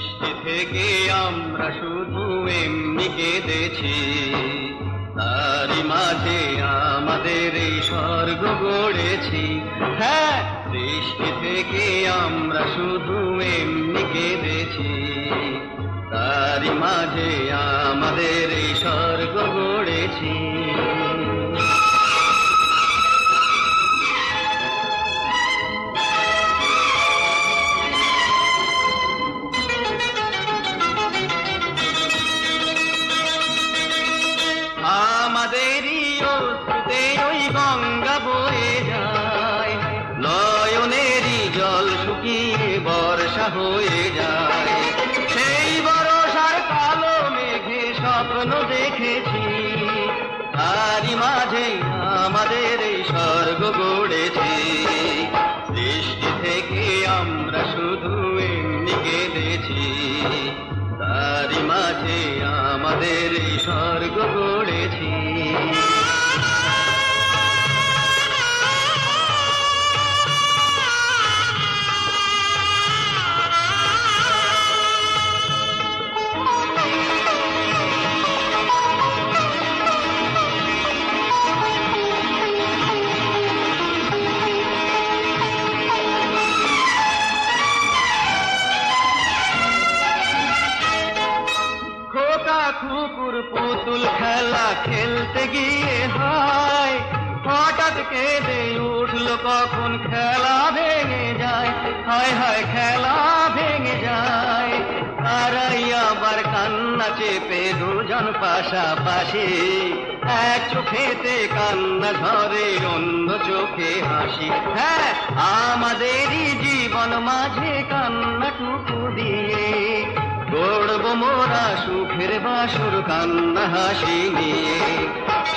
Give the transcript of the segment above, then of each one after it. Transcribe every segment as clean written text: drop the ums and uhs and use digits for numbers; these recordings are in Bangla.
সৃষ্টি থেকে আমরা শুধু এমনি কেঁদেছি, তারই মাঝে আমাদের এই স্বর্গ গড়েছি। হ্যাঁ, সৃষ্টি থেকে আমরা শুধু এমনি কেঁদেছি, তারই মাঝে আমাদের এই স্বর্গ গড়েছি। আমাদেরই অশ্রুতে ওই গঙ্গা বয়ে যায়, নয়নেরই জল শুকিয়ে বর্ষা হয়ে যায়। সেই বর্ষার কালো মেঘে স্বপ্ন দেখেছি, তারই মাঝে আমাদের এই স্বর্গ গড়েছি। সৃষ্টি থেকে আমরা শুধু এমনি কেঁদেছি, তারই মাঝে আমাদের এই স্বর্গ গড়েছি। কুকুর পুতুল খেলা খেলতে গিয়ে হয়, হঠাৎ কেঁদে উঠল কখন খেলা ভেঙে যায়। হায় হায়, খেলা ভেঙে যায়। তারাই আবার কান্না চেপে দুজন পাশাপাশি, এক চোখেতে কান্না ঝরে অন্য চোখে হাসি। হ্যাঁ, আমাদেরই জীবন মাঝে কান্নাটুকু দিয়ে গড়ব মোরা সুখের বাসর কান্না হাসি নিয়ে।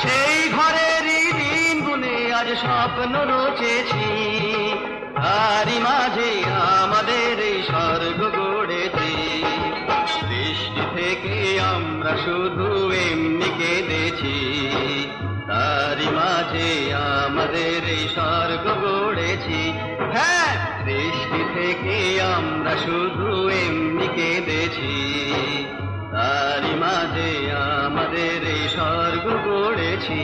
সেই ঘরেরই দিন গুনে আজ স্বপ্ন রচেছি, তারই মাঝে আমাদের এই স্বর্গ গড়েছি। সৃষ্টি থেকে আমরা শুধু এমনি কেঁদেছি, তারই মাঝে আমাদের এই স্বর্গ গড়েছি। হ্যাঁ, সৃষ্টি থেকে আমরা শুধু এমনি কেঁদেছি, তারই মাঝে আমাদের এই স্বর্গ গড়েছি।